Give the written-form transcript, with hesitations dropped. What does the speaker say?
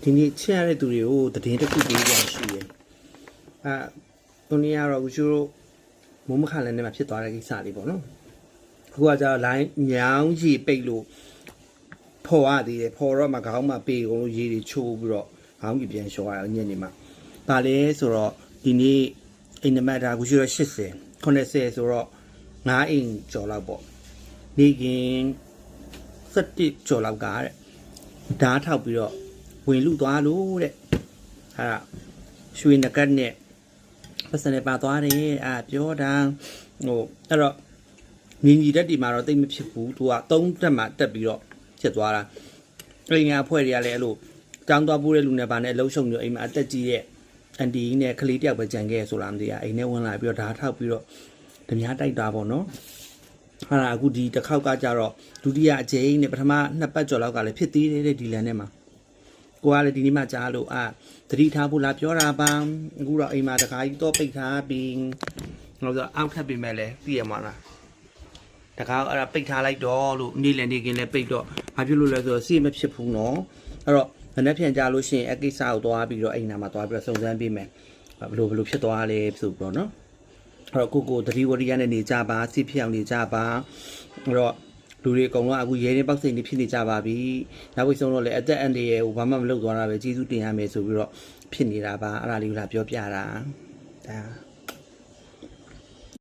ဒီနေ့ချက်ရတဲ့သူတွေကိုတည်င်းတစ်ခုပေးကြရှိတယ်ဟိုနေ့ကတော့ဦးချိုးမိုးမခလည်းနဲ့မှာဖြစ်သွားတဲ့ကိစ္စလေးပေါ့နော်အခုကကျတော့ line ညောင်းကြီးပိတ်လို့ဖော်ရသေးတယ်ဖော်တော့မှခေါင်းမှာပေးကုန်လို့ရေတွေချိုးပြီးတော့ခေါင်းကြီးပြန်လျှော်ရအောင်ညနေမှာဒါလည်းဆိုတော့ဒီနေ့အိမ်နံပါတ်ဒါဦးချိုးတော့80 90ဆိုတော့9အိမ်ကျော်လောက်ပေါ့နေကင်း17ကျော်လောက်ကတဲ့ဓာတ်ထောက်ပြီးတော့ဝင်လူသွားလို့တဲ့ရွှေနဂတ်နဲ့ပတ်စံနဲ့ပါသွားတယ်ပြောတာဟိုအဲ့တော့မြင်ကြီးတက်ဒီမှာတော့တိတ်မဖြစ်ဘူးသူက3တက်မှတက်ပြီးတော့ဖြစ်သွားတာအိမ်ကဖွဲ့တွေကလည်းအဲ့လိုတောင်းသွားပိုးတဲ့လူနဲ့ဗာနဲ့အလုံးရှုံမျိုးအိမ်မှာအသက်ကြီးတဲ့အန်တီနဲ့ကလေးတယောက်ပဲကြံခဲ့ဆိုလားမသိရအိမ်ထဲဝင်လာပြီးတော့ဓာတ်ထောက်ပြီးတော့ဓမြတိုက်တာပေါ့နော်အခုဒီတစ်ခေါက်ကကြတော့ဒုတိယအကြိမ်နဲ့ပထမ2ပတ်ကျော်လောက်ကလည်းဖြစ်သေးတယ်ဒီလန်ထဲမှာကိုကလည်းဒီနေ့မှကြားလို့သတိထားဖို့လာပြောတာပါအခုတော့အိမ်မှာတခါကြီးတော့ပိတ်ထားပြီးတော့ဆိုအောက်ထပ်ပြင်မဲ့လဲသိရမှာလားတခါအဲ့ဒါပိတ်ထားလိုက်တော့လို့နေ့လည်နေကင်းလဲပိတ်တော့ဘာဖြစ်လို့လဲဆိုတော့စီးမဖြစ်ဘူးနော်အဲ့တော့မနေ့ပြန်ကြလို့ရှိရင်အကိစ္စကိုသွားပြီးတော့အိမ်နာမှာသွားပြီးတော့စုံစမ်းပေးမယ်ဘလို့ဖြစ်သွားလဲဆိုပြီးတော့နော်အဲ့တော့ကိုသတိဝရိယနဲ့နေကြပါစီးဖြစ်အောင်နေကြပါအဲ့တော့လူတွေအကုန်လုံးအခုရဲနေပေါက်စိတ်နေဖြစ်နေကြပါပြီနောက်ပြီးဆုံးတော့လေအသက်အန္တရာယ်ကိုဘာမှမလုပ်သွားတာပဲကျေးဇူးတင်ရမယ်ဆိုပြီးတော့ဖြစ်နေတာပါအဲ့ဒါလေးကပြောပြတာဒါ